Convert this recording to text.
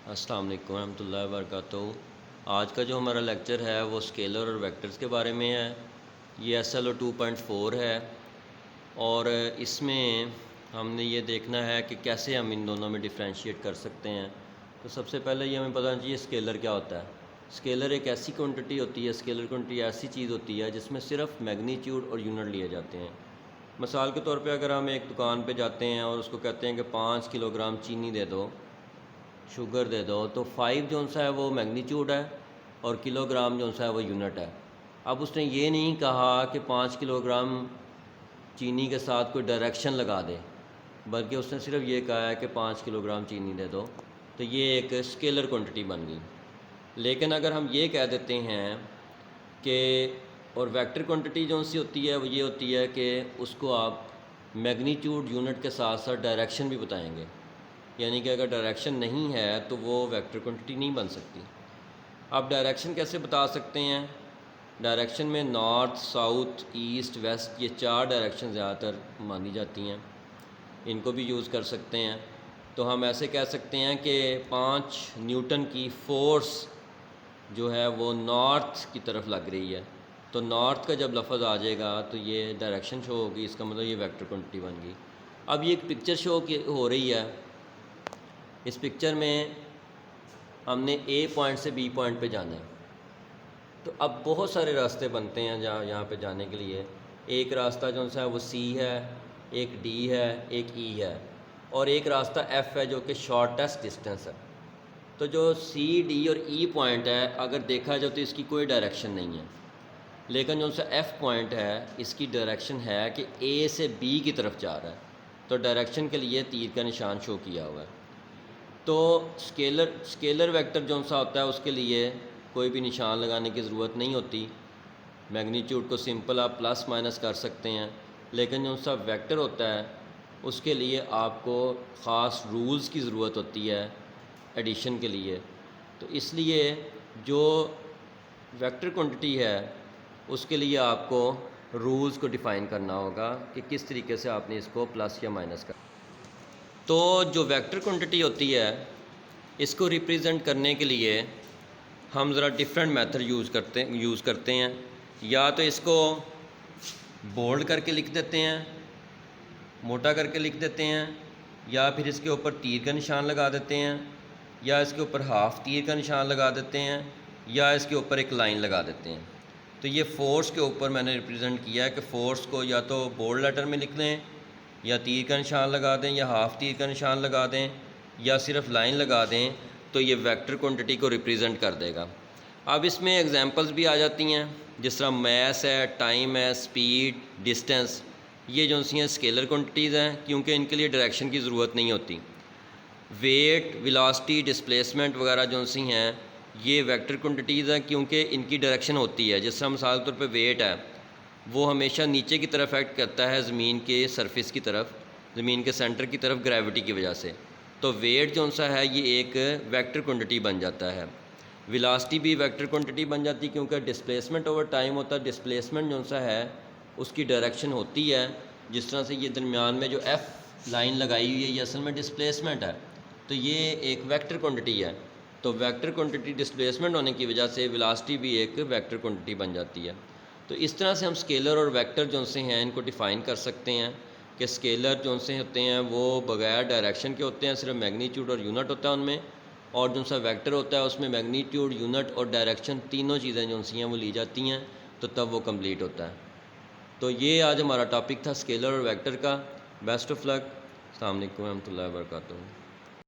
अस्सलाम वालेकुम रहमतुल्लाहि व बरकातुहू। आज का जो हमारा लेक्चर है वो स्केलर और वेक्टर्स के बारे में है। ये SLO 2.4 है और इसमें हमने ये देखना है कि कैसे हम इन दोनों में डिफ़रेंशिएट कर सकते हैं। तो सबसे पहले ये हमें पता चाहिए स्केलर क्या होता है। स्केलर एक ऐसी क्वांटिटी होती है, स्केलर क्वांटिटी ऐसी चीज़ होती है जिसमें सिर्फ मैग्नीट्यूड और यूनिट लिए जाते हैं। मिसाल के तौर पे अगर हम एक दुकान पे जाते हैं और उसको कहते हैं कि 5 किलोग्राम चीनी दे दो, शुगर दे दो, तो 5 जो सा है वो मैग्नीट्यूड है और किलोग्राम जो सा है वो यूनिट है। अब उसने ये नहीं कहा कि 5 किलोग्राम चीनी के साथ कोई डायरेक्शन लगा दे, बल्कि उसने सिर्फ ये कहा है कि 5 किलोग्राम चीनी दे दो, तो ये एक स्केलर क्वांटिटी बन गई। लेकिन अगर हम ये कह देते हैं कि और वेक्टर क्वांटिटी जो सी होती है वो ये होती है कि उसको आप मैग्नीट्यूड यूनिट के साथ साथ डायरेक्शन भी बताएंगे, यानी कि अगर डायरेक्शन नहीं है तो वो वेक्टर क्वांटिटी नहीं बन सकती। आप डायरेक्शन कैसे बता सकते हैं? डायरेक्शन में नॉर्थ, साउथ, ईस्ट, वेस्ट, ये 4 डायरेक्शन ज़्यादातर मानी जाती हैं, इनको भी यूज़ कर सकते हैं। तो हम ऐसे कह सकते हैं कि 5 न्यूटन की फ़ोर्स जो है वो नॉर्थ की तरफ लग रही है, तो नॉर्थ का जब लफ्ज़ आ जाएगा तो ये डायरेक्शन शो होगी, इसका मतलब ये वेक्टर क्वांटिटी बन गई। अब ये एक पिक्चर शो हो रही है। इस पिक्चर में हमने A पॉइंट से B पॉइंट पे जाना है। तो अब बहुत सारे रास्ते बनते हैं जहाँ यहाँ पे जाने के लिए। एक रास्ता जो सा है वो C है, एक D है, एक E है, और एक रास्ता F है जो कि शॉर्टेस्ट डिस्टेंस है। तो जो C, D और E पॉइंट है, अगर देखा जाए तो इसकी कोई डायरेक्शन नहीं है, लेकिन जो सा F पॉइंट है इसकी डायरेक्शन है कि A से B की तरफ जा रहा है, तो डायरेक्शन के लिए तीर का निशान शो किया हुआ है। तो स्केलर वेक्टर जो सा होता है उसके लिए कोई भी निशान लगाने की ज़रूरत नहीं होती। मैग्नीट्यूड को सिंपल आप प्लस माइनस कर सकते हैं, लेकिन जो सा वेक्टर होता है उसके लिए आपको ख़ास रूल्स की ज़रूरत होती है एडिशन के लिए। तो इसलिए जो वेक्टर क्वांटिटी है उसके लिए आपको रूल्स को डिफ़ाइन करना होगा कि किस तरीके से आपने इसको प्लस या माइनस कर। तो जो वेक्टर क्वांटिटी होती है इसको रिप्रेजेंट करने के लिए हम ज़रा डिफरेंट मेथड यूज़ करते हैं। या तो इसको बोल्ड करके लिख देते हैं, मोटा करके लिख देते हैं, या फिर इसके ऊपर तीर का निशान लगा देते हैं, या इसके ऊपर हाफ तीर का निशान लगा देते हैं, या इसके ऊपर एक लाइन लगा देते हैं। तो ये फोर्स के ऊपर मैंने रिप्रेजेंट किया है कि फ़ोर्स को या तो बोल्ड लेटर में लिख लें, या तीर का निशान लगा दें, या हाफ तीर का निशान लगा दें, या सिर्फ लाइन लगा दें, तो ये वेक्टर क्वांटिटी को रिप्रेजेंट कर देगा। अब इसमें एग्जांपल्स भी आ जाती हैं, जिस तरह मैस है, टाइम है, स्पीड, डिस्टेंस, ये जो सी हैं स्केलर क्वांटिटीज़ हैं क्योंकि इनके लिए डायरेक्शन की ज़रूरत नहीं होती। वेट, वेलोसिटी, डिस्प्लेसमेंट वगैरह जो सी हैं ये वेक्टर क्वांटिटीज़ हैं क्योंकि इनकी डायरेक्शन होती है। जिस तरह मिसाल के तौर पे वेट है वो हमेशा नीचे की तरफ एक्ट करता है, ज़मीन के सरफेस की तरफ, ज़मीन के सेंटर की तरफ ग्रेविटी की वजह से। तो वेट जो सा है ये एक वेक्टर क्वांटिटी बन जाता है। वेलोसिटी भी वेक्टर क्वांटिटी बन जाती है क्योंकि डिस्प्लेसमेंट ओवर टाइम होता है। डिस्प्लेसमेंट जो सा है उसकी डायरेक्शन होती है, जिस तरह से ये दरमियान में जो F लाइन लगाई हुई है ये असल में डिस्प्लेसमेंट है, तो ये एक वेक्टर क्वांटिटी है। तो वेक्टर क्वांटिटी डिस्प्लेसमेंट होने की वजह से वेलोसिटी भी एक वेक्टर क्वांटिटी बन जाती है। तो इस तरह से हम स्केलर और वेक्टर जो से हैं इनको डिफ़ाइन कर सकते हैं कि स्केलर जो से होते हैं वो बग़ैर डायरेक्शन के होते हैं, सिर्फ मैग्नीट्यूड और यूनिट होता है उनमें, और जो सा वेक्टर होता है उसमें मैग्नीट्यूड, यूनिट और डायरेक्शन तीनों चीज़ें जो सी हैं वो ली जाती हैं, तो तब वो कंप्लीट होता है। तो ये आज हमारा टॉपिक था स्केलर और वेक्टर का। Best of luck. अस्सलाम वालेकुम रहमतुल्लाहि व बरकातुहू।